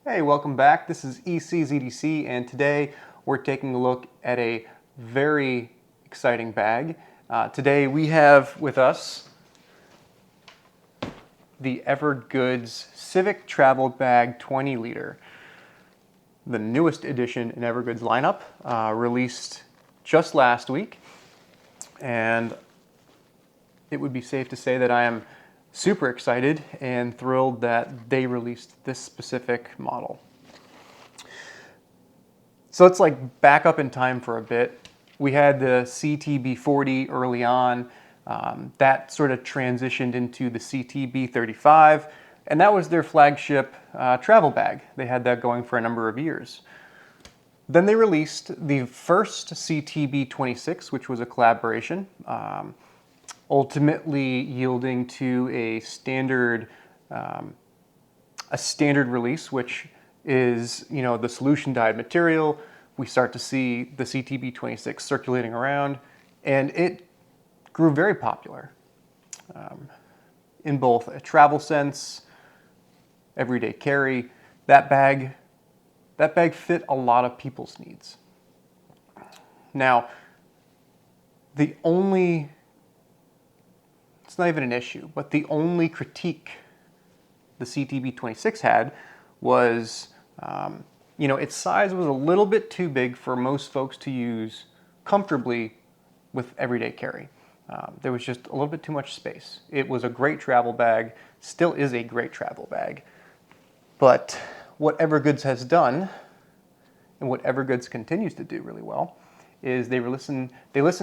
Hey, welcome back. This is ECZDC, and today we're taking a look at a very exciting bag. Today we have with us the EVERGOODS Civic Travel Bag 20 liter, the newest addition in EVERGOODS lineup, released just last week. And it would be safe to say that I am super excited and thrilled that they released this specific model. So let's back up in time for a bit. We had the CTB40 early on. That sort of transitioned into the CTB35, and that was their flagship travel bag. They had that going for a number of years. Then they released the first CTB26, which was a collaboration, ultimately yielding to a standard release, which is, the solution dyed material. We start to see the CTB26 circulating around, and it grew very popular in both a travel sense, everyday carry. That bag fit a lot of people's needs. Now, it's not even an issue, but the only critique the CTB26 had was, its size was a little bit too big for most folks to use comfortably with everyday carry. There was just a little bit too much space. It was a great travel bag, still is a great travel bag, but what EVERGOODS has done, and what EVERGOODS continues to do really well, is they listen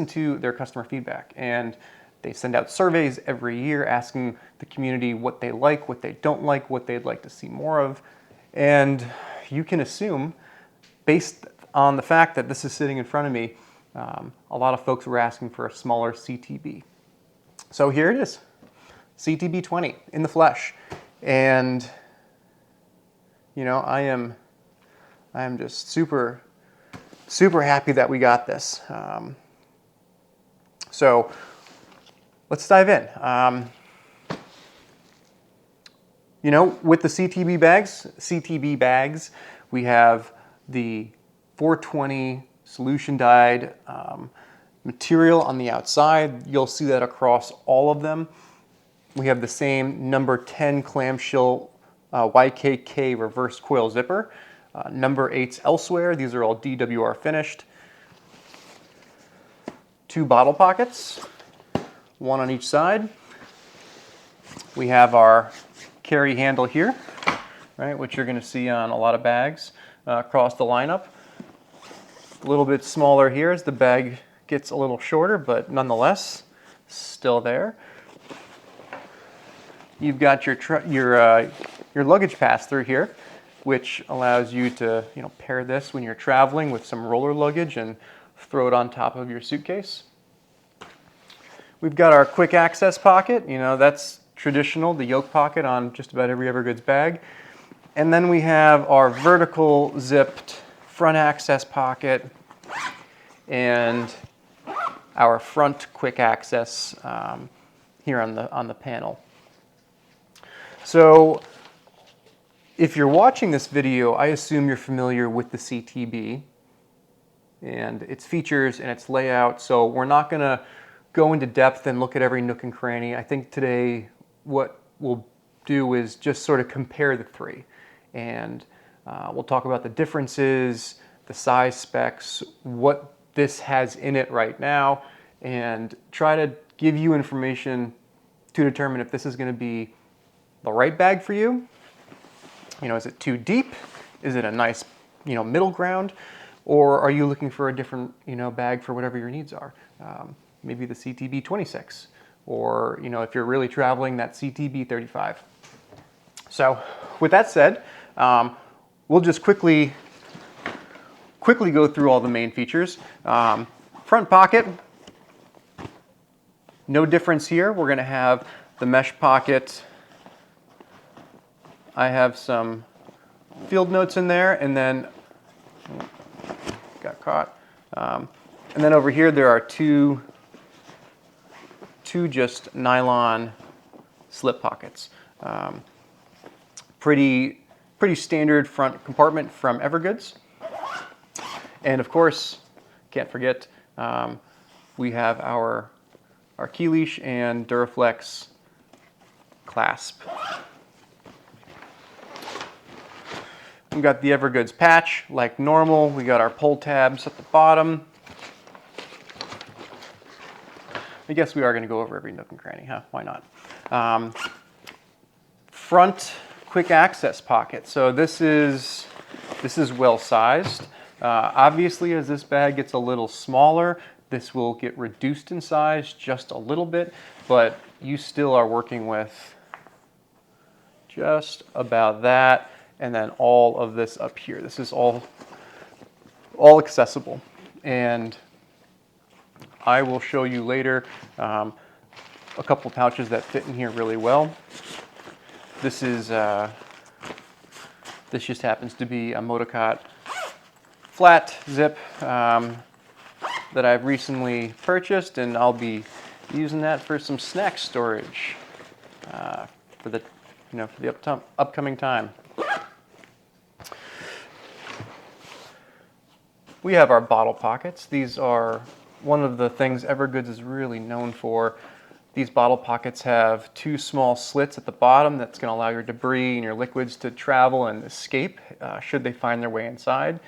to their customer feedback, and they send out surveys every year asking the community what they like, what they don't like, what they'd like to see more of. And you can assume, based on the fact that this is sitting in front of me, a lot of folks were asking for a smaller CTB. So here it is, CTB20 in the flesh. And I am just super happy that we got this. So let's dive in. With the CTB bags, we have the 420 solution dyed material on the outside. You'll see that across all of them. We have the same number 10 clamshell YKK reverse coil zipper. Number 8s elsewhere. These are all DWR finished. 2 bottle pockets, one on each side. We have our carry handle here, right, which you're going to see on a lot of bags across the lineup. A little bit smaller here as the bag gets a little shorter, but nonetheless, still there. You've got your luggage pass-through here, which allows you to pair this when you're traveling with some roller luggage and throw it on top of your suitcase. We've got our quick access pocket. That's traditional, the yoke pocket on just about every EVERGOODS bag. And then we have our vertical zipped front access pocket and our front quick access here on the panel. So if you're watching this video, I assume you're familiar with the CTB and its features and its layout. So we're not going to go into depth and look at every nook and cranny. I think today what we'll do is just sort of compare the three. And we'll talk about the differences, the size specs, what this has in it right now, and try to give you information to determine if this is going to be the right bag for you. Is it too deep? Is it a nice, middle ground? Or are you looking for a different, bag for whatever your needs are? Maybe the CTB26, or, if you're really traveling, that CTB35. So with that said, we'll just quickly go through all the main features. Front pocket, no difference here. We're going to have the mesh pocket. I have some field notes in there, and then got caught. And then over here there are two just nylon slip pockets. Pretty pretty standard front compartment from EVERGOODS. And of course, can't forget, we have our key leash and Duraflex clasp. We've got the EVERGOODS patch like normal. We got our pull tabs at the bottom. I guess we are going to go over every nook and cranny, huh? Why not? Front quick access pocket. So this is well sized. Obviously, as this bag gets a little smaller, this will get reduced in size just a little bit, but you still are working with just about that, and then all of this up here. This is all accessible, and I will show you later a couple pouches that fit in here really well. This is this just happens to be a Motocot flat zip that I've recently purchased, and I'll be using that for some snack storage for the upcoming time. We have our bottle pockets. These are one of the things EVERGOODS is really known for. These bottle pockets have two small slits at the bottom that's going to allow your debris and your liquids to travel and escape should they find their way inside.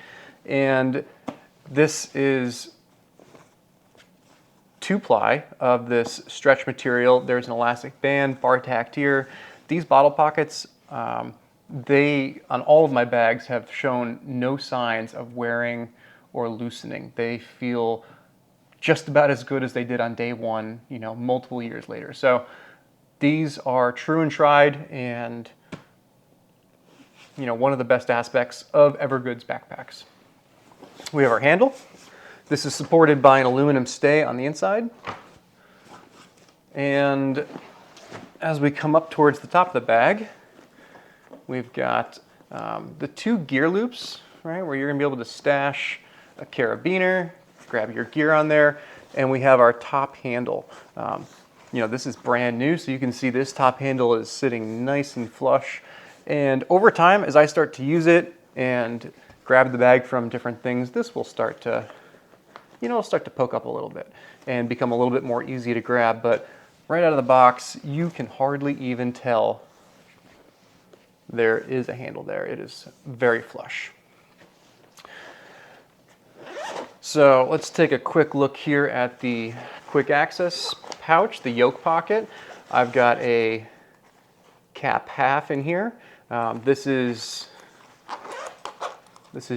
And this is 2-ply of this stretch material. There's an elastic band, bar tacked here. These bottle pockets, they, on all of my bags, have shown no signs of wearing or loosening. They feel just about as good as they did on day one, multiple years later. So these are true and tried, and one of the best aspects of EVERGOODS backpacks. We have our handle. This is supported by an aluminum stay on the inside. And as we come up towards the top of the bag, we've got the 2 gear loops, right, where you're going to be able to stash a carabiner, grab your gear on there, and we have our top handle. This is brand new, so you can see this top handle is sitting nice and flush. And over time, as I start to use it and grab the bag from different things, this will start to, poke up a little bit and become a little bit more easy to grab. But right out of the box, you can hardly even tell there is a handle there. It is very flush. So let's take a quick look here at the quick access pouch, the yoke pocket. I've got a cap half in here. This has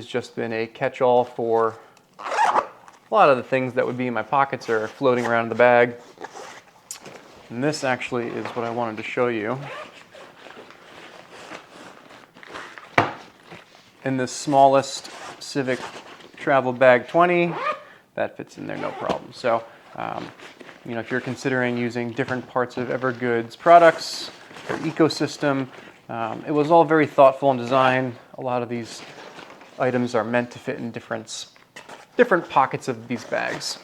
just been a catch-all for a lot of the things that would be in my pockets are floating around in the bag. And this actually is what I wanted to show you. In the smallest Civic travel bag 20, that fits in there no problem. So, if you're considering using different parts of EVERGOODS products, their ecosystem, it was all very thoughtful in design. A lot of these items are meant to fit in different pockets of these bags.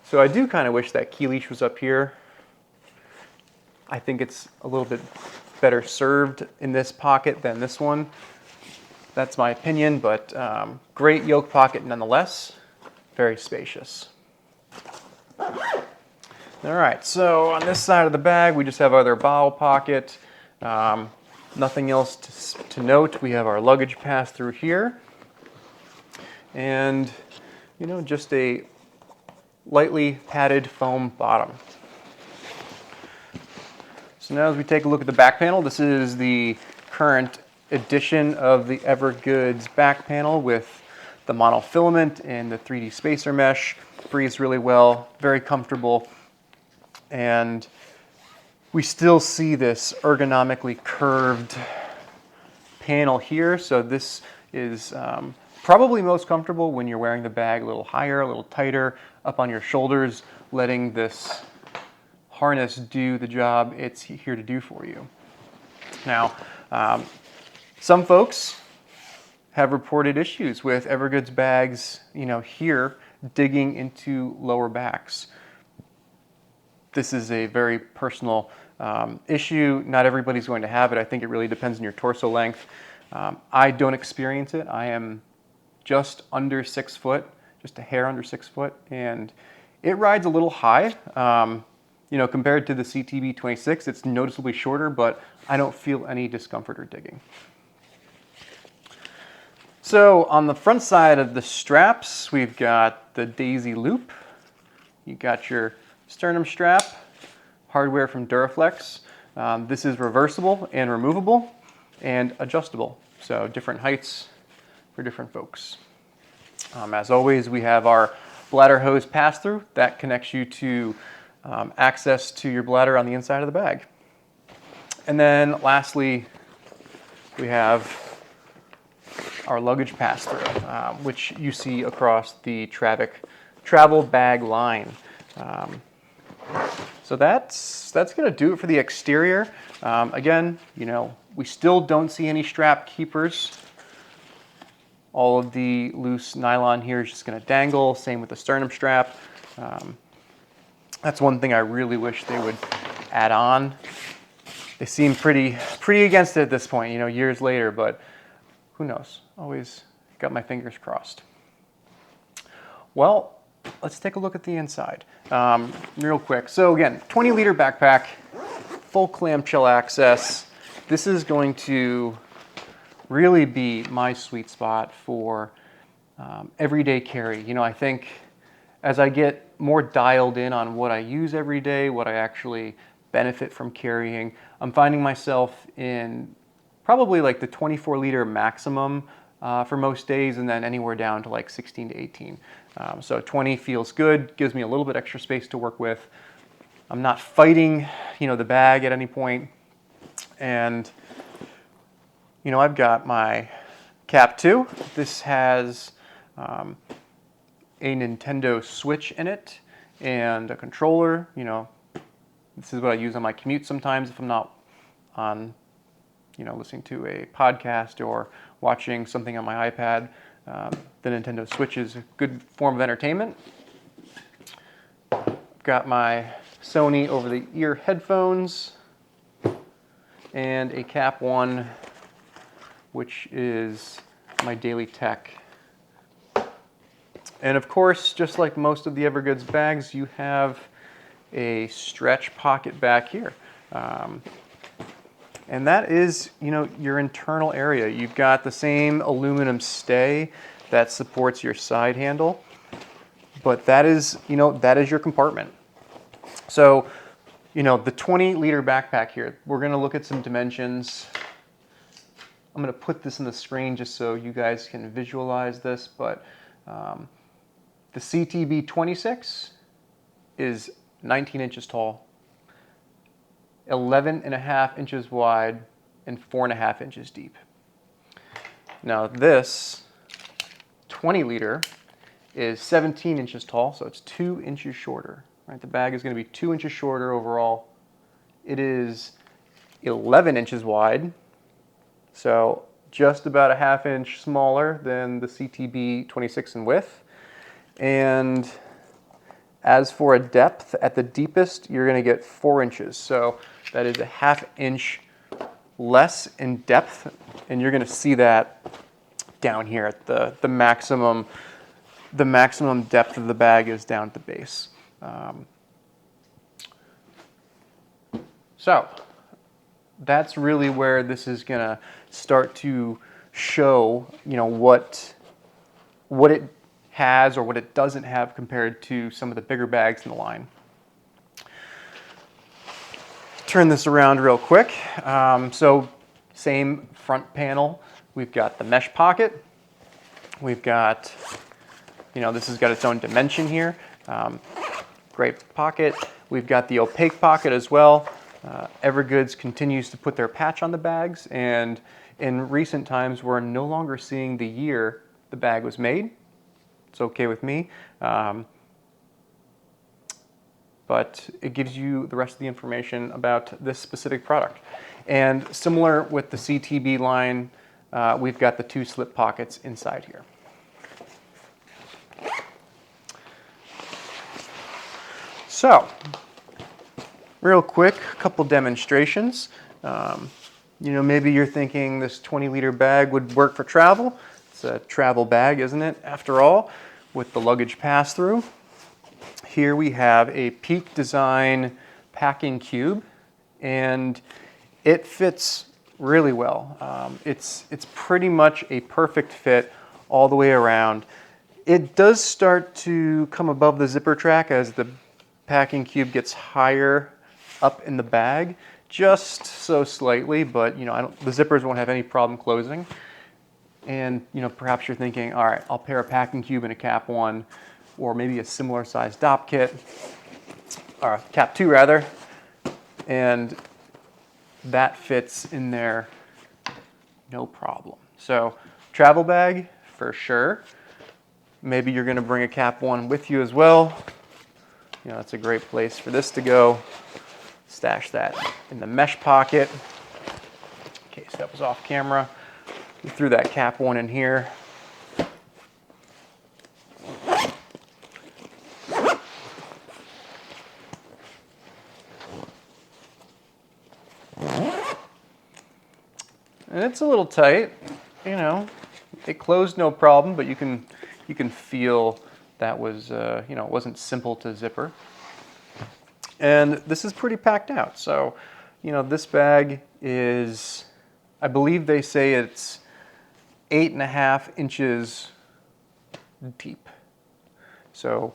So I do kind of wish that key leash was up here. I think it's a little bit better served in this pocket than this one. That's my opinion, but great yoke pocket nonetheless. Very spacious. All right, so on this side of the bag, we just have our other bottle pocket. Nothing else to note. We have our luggage pass through here. And, just a lightly padded foam bottom. So now as we take a look at the back panel, this is the current edition of the EVERGOODS back panel with the monofilament and the 3D spacer mesh. Breathes really well, very comfortable, and we still see this ergonomically curved panel here. So this is probably most comfortable when you're wearing the bag a little higher, a little tighter up on your shoulders, letting this harness do the job it's here to do for you. Now, some folks have reported issues with EVERGOODS bags, here digging into lower backs. This is a very personal issue. Not everybody's going to have it. I think it really depends on your torso length. I don't experience it. I am just under 6 foot, just a hair under 6 foot, and it rides a little high. You know, compared to the CTB26, it's noticeably shorter, but I don't feel any discomfort or digging. So on the front side of the straps, we've got the daisy loop. You got your sternum strap, hardware from Duraflex. This is reversible and removable and adjustable, so different heights for different folks. As always, we have our bladder hose pass-through that connects you to access to your bladder on the inside of the bag. And then lastly, we have our luggage pass-through, which you see across the travel bag line. So that's going to do it for the exterior. Again, you know, we still don't see any strap keepers. All of the loose nylon here is just going to dangle. Same with the sternum strap. That's one thing I really wish they would add on. They seem pretty against it at this point, you know, years later, but who knows? Always got my fingers crossed. Well, let's take a look at the inside real quick. So again, 20-liter backpack, full clamshell access. This is going to really be my sweet spot for everyday carry. You know, I think as I get more dialed in on what I use every day, what I actually benefit from carrying, I'm finding myself in probably like the 24-liter maximum for most days, and then anywhere down to like 16 to 18. So 20 feels good, gives me a little bit extra space to work with. I'm not fighting, you know, the bag at any point. And, you know, I've got my Cap 2. This has a Nintendo Switch in it and a controller. You know, this is what I use on my commute sometimes if I'm not on, you know, listening to a podcast or watching something on my iPad. The Nintendo Switch is a good form of entertainment. I've got my Sony over-the-ear headphones and a Cap 1, which is my daily tech. And of course, just like most of the EverGoods bags, you have a stretch pocket back here. And that is, you know, your internal area. You've got the same aluminum stay that supports your side handle, but that is, you know, that is your compartment. So, you know, the 20-liter backpack here, we're going to look at some dimensions. I'm going to put this in the screen just so you guys can visualize this, but the CTB26 is 19 inches tall, 11.5 inches wide, and 4.5 inches deep. Now this 20-liter is 17 inches tall, so it's 2 inches shorter. Right? The bag is going to be 2 inches shorter overall. It is 11 inches wide, so just about a ½ inch smaller than the CTB26 in width. And as for a depth, at the deepest, you're going to get 4 inches. So that is a ½ inch less in depth, and you're going to see that down here at the maximum. The maximum depth of the bag is down at the base. So that's really where this is going to start to show, you know, what it has or what it doesn't have compared to some of the bigger bags in the line. Turn this around real quick. So same front panel. We've got the mesh pocket. We've got, you know, this has got its own dimension here. Great pocket. We've got the opaque pocket as well. EverGoods continues to put their patch on the bags, and in recent times we're no longer seeing the year the bag was made. It's okay with me. But it gives you the rest of the information about this specific product. And similar with the CTB line, we've got the 2 slip pockets inside here. So real quick, a couple demonstrations. You know, maybe you're thinking this 20-liter bag would work for travel. It's a travel bag, isn't it, after all, with the luggage pass-through. Here we have a Peak Design packing cube, and it fits really well. It's pretty much a perfect fit all the way around. It does start to come above the zipper track as the packing cube gets higher up in the bag, just so slightly, but you know, the zippers won't have any problem closing. And you know, perhaps you're thinking, all right, I'll pair a packing cube and a Cap 1, or maybe a similar size DOP kit, or Cap 2 rather, and that fits in there no problem. So travel bag for sure. Maybe you're going to bring a Cap 1 with you as well. You know, that's a great place for this to go. Stash that in the mesh pocket. In case that was off camera. We threw that Cap 1 in here. And it's a little tight, you know. It closed no problem, but you can feel that was you know, it wasn't simple to zipper. And this is pretty packed out. So, you know, this bag is, I believe they say it's 8.5 inches deep. So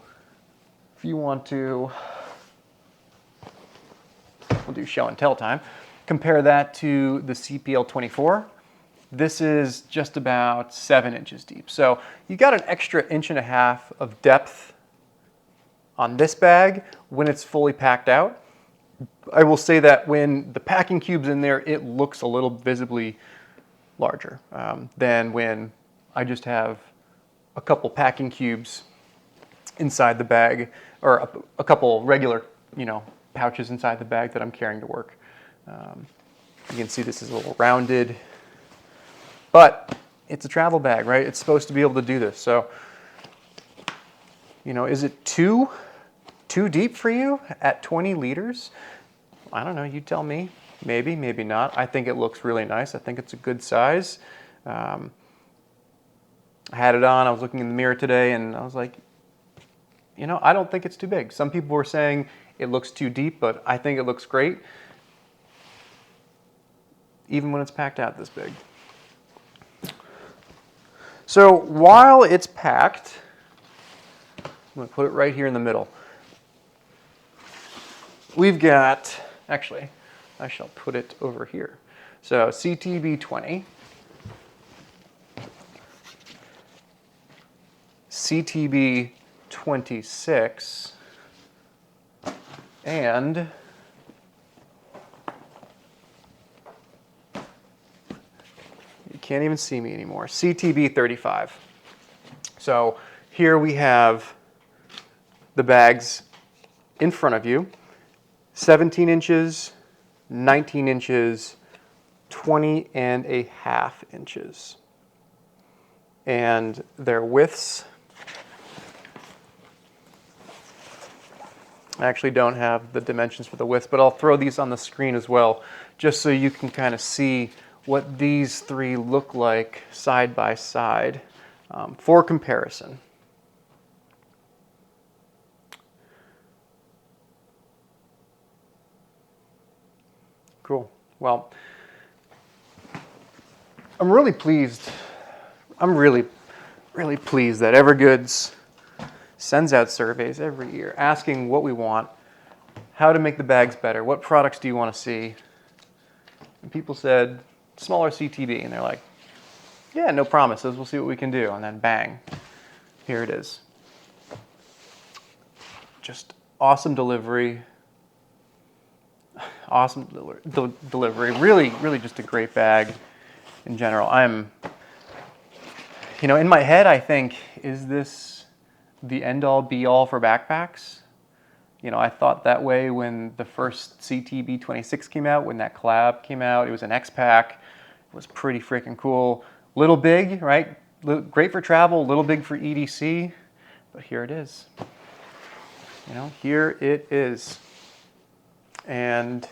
if you want to, we'll do show and tell time. Compare that to the CPL 24. This is just about 7 inches deep. So you got an extra 1.5 inches of depth on this bag when it's fully packed out. I will say that when the packing cube's in there, it looks a little visibly larger than when I just have a couple packing cubes inside the bag, or a couple regular, you know, pouches inside the bag that I'm carrying to work. You can see this is a little rounded, but it's a travel bag, right? It's supposed to be able to do this. So, you know, is it too deep for you at 20 liters? I don't know, you tell me. Maybe, maybe not. I think it looks really nice. I think it's a good size. I had it on, I was looking in the mirror today, and I was like, you know, I don't think it's too big. Some people were saying it looks too deep, but I think it looks great, even when it's packed out this big. So while it's packed, I'm going to put it right here in the middle. We've got, actually, I shall put it over here. So CTB20, CTB26, and you can't even see me anymore, CTB35. So here we have the bags in front of you. 17 inches, 19 inches, 20.5 inches. And their widths, I actually don't have the dimensions for the widths, but I'll throw these on the screen as well, just so you can kind of see what these three look like side by side for comparison. Cool. Well, I'm really pleased. I'm really pleased that EVERGOODS sends out surveys every year asking what we want, how to make the bags better, what products do you want to see. And people said, smaller CTB, and they're like, yeah, no promises, we'll see what we can do. And then bang, here it is. Just awesome delivery. Awesome delivery. Really just a great bag in general. You know, in my head, I think, is this the end-all be-all for backpacks? You know, I thought that way when the first CTB26 came out, when that collab came out. It was an X-Pack. It was pretty freaking cool. Little big, right? Great for travel, little big for EDC. But here it is. You know, here it is. And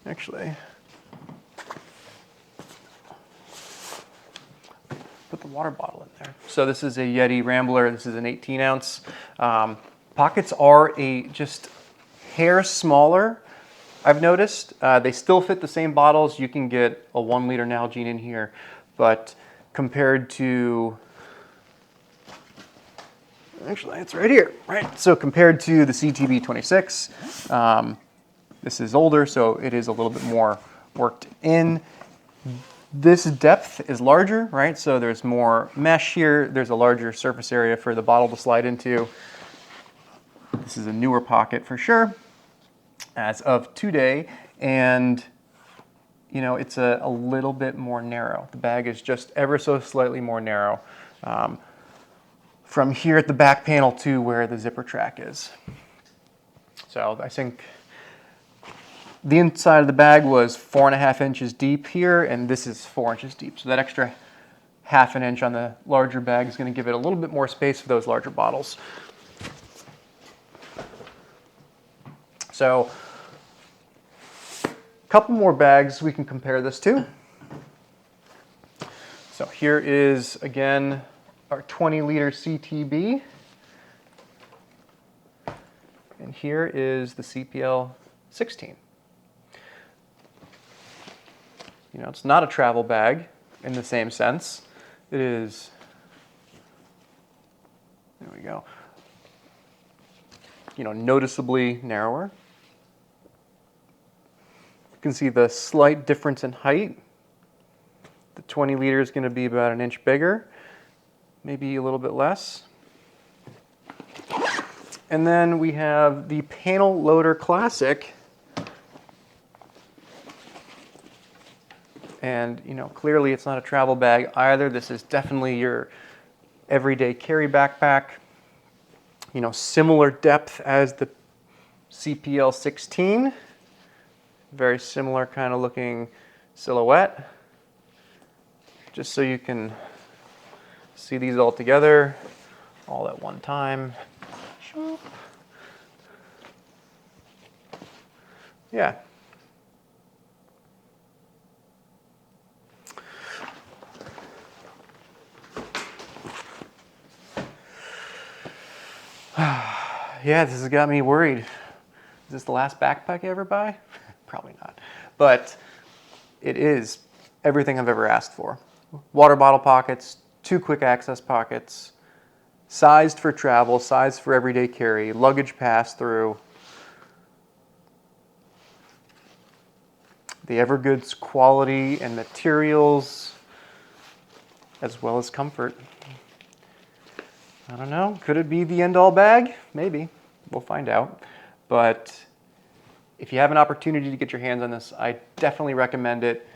actually, put the water bottle in there. So this is a Yeti Rambler. This is an 18 ounce. Pockets are just hair smaller, I've noticed. They still fit the same bottles. You can get a 1 liter Nalgene in here, but compared to, actually it's right here, right? So compared to the CTB26, this is older, so it is a little bit more worked in. This depth is larger, right? So there's more mesh here. There's a larger surface area for the bottle to slide into. This is a newer pocket for sure, as of today. And, you know, it's a little bit more narrow. The bag is just ever so slightly more narrow from here at the back panel to where the zipper track is. So I think the inside of the bag was 4.5 inches deep here, and this is 4 inches deep. So that extra 1/2 inch on the larger bag is going to give it a little bit more space for those larger bottles. So a couple more bags we can compare this to. So here is, again, our 20 liter CTB. And here is the CPL 16. You know, it's not a travel bag in the same sense. It is, there we go, you know, noticeably narrower. You can see the slight difference in height. The 20 liter is going to be about 1 inch bigger, maybe a little bit less. And then we have the Panel Loader Classic. And, you know, clearly it's not a travel bag either. This is definitely your everyday carry backpack. You know, similar depth as the CPL 16. Very similar kind of looking silhouette. Just so you can see these all together, all at one time. Yeah. Yeah, this has got me worried. Is this the last backpack I ever buy? Probably not. But it is everything I've ever asked for. Water bottle pockets, 2 quick access pockets, sized for travel, sized for everyday carry, luggage pass-through. The EVERGOODS quality and materials, as well as comfort. I don't know, could it be the end-all bag? Maybe, we'll find out. But if you have an opportunity to get your hands on this, I definitely recommend it.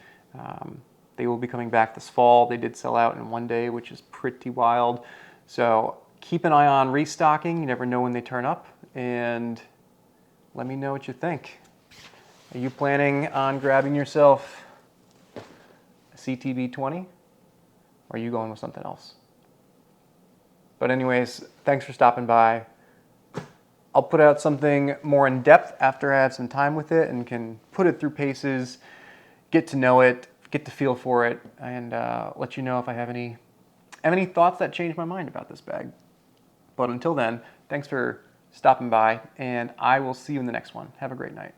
They will be coming back this fall. They did sell out in 1 day, which is pretty wild. So keep an eye on restocking. You never know when they turn up. And let me know what you think. Are you planning on grabbing yourself a CTB20? Or are you going with something else? But anyways, thanks for stopping by. I'll put out something more in depth after I have some time with it and can put it through paces, get to know it, get the feel for it, and let you know if I have any thoughts that change my mind about this bag. But until then, thanks for stopping by, and I will see you in the next one. Have a great night.